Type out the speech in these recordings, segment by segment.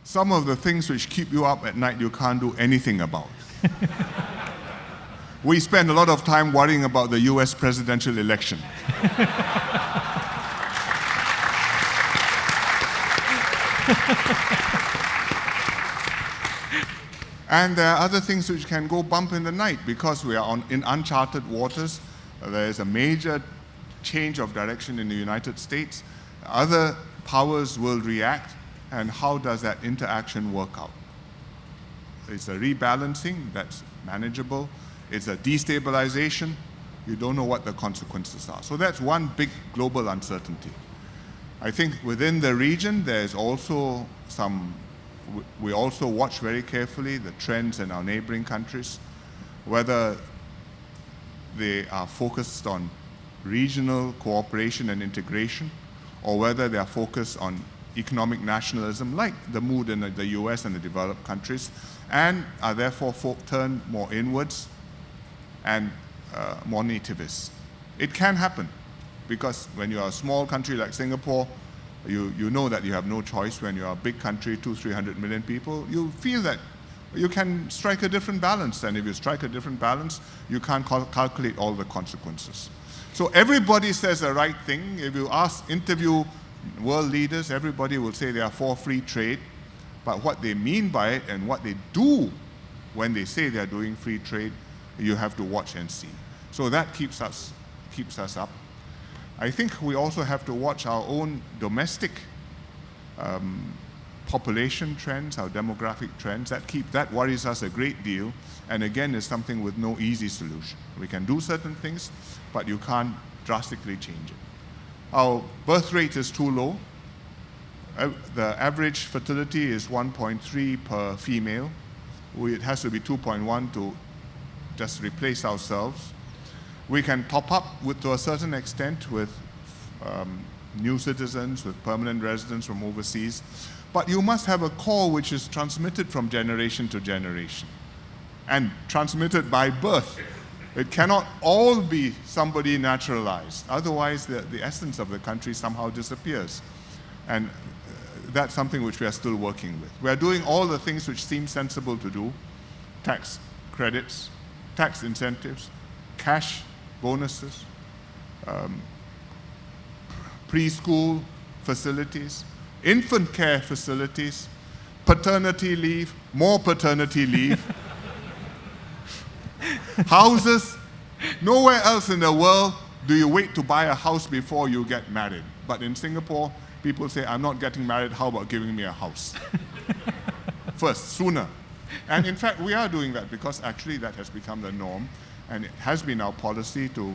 some of the things which keep you up at night you can't do anything about. We spend a lot of time worrying about the US presidential election. And there are other things which can go bump in the night because we are in uncharted waters. There is a major change of direction in the United States. Other powers will react, and how does that interaction work out? It's a rebalancing that's manageable. It's a destabilization. You don't know what the consequences are. So that's one big global uncertainty. I think within the region, there's also we also watch very carefully the trends in our neighboring countries, whether they are focused on regional cooperation and integration, or whether they are focused on economic nationalism, like the mood in the US and the developed countries, and are therefore turned more inwards and more nativist. It can happen, because when you are a small country like Singapore, you know that you have no choice. When you are a big country, 200-300 million people, you feel that you can strike a different balance. And if you strike a different balance, you can't calculate all the consequences. So everybody says the right thing. If you interview world leaders, everybody will say they are for free trade. But what they mean by it and what they do when they say they are doing free trade, you have to watch and see. So that keeps us up. I think we also have to watch our own domestic population trends, our demographic trends. That worries us a great deal, and again is something with no easy solution. We can do certain things, but you can't drastically change it. Our birth rate is too low. The average fertility is 1.3 per female. It has to be 2.1 to just replace ourselves. We can top up to a certain extent with new citizens, with permanent residents from overseas. But you must have a core which is transmitted from generation to generation and transmitted by birth. It cannot all be somebody naturalized. Otherwise, the essence of the country somehow disappears. And that's something which we are still working with. We are doing all the things which seem sensible to do: tax credits, tax incentives, cash bonuses, preschool facilities, infant care facilities, paternity leave, more paternity leave, houses. Nowhere else in the world do you wait to buy a house before you get married. But in Singapore, people say, I'm not getting married, how about giving me a house? First, sooner. And in fact, we are doing that because actually that has become the norm. And it has been our policy to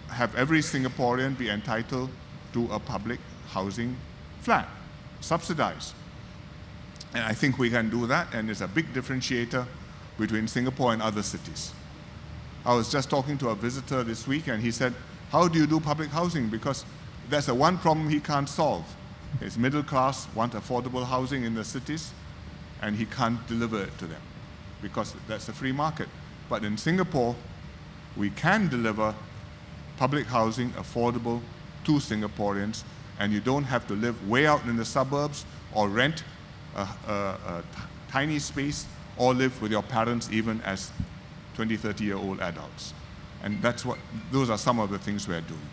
have every Singaporean be entitled to a public housing flat, subsidized. And I think we can do that, and it's a big differentiator between Singapore and other cities. I was just talking to a visitor this week, and he said, how do you do public housing? Because that's the one problem he can't solve. His middle class want affordable housing in the cities, and he can't deliver it to them because that's a free market. But in Singapore, we can deliver public housing affordable to Singaporeans, and you don't have to live way out in the suburbs or rent a tiny space or live with your parents even as 20, 30-year-old adults. And those are some of the things we're doing.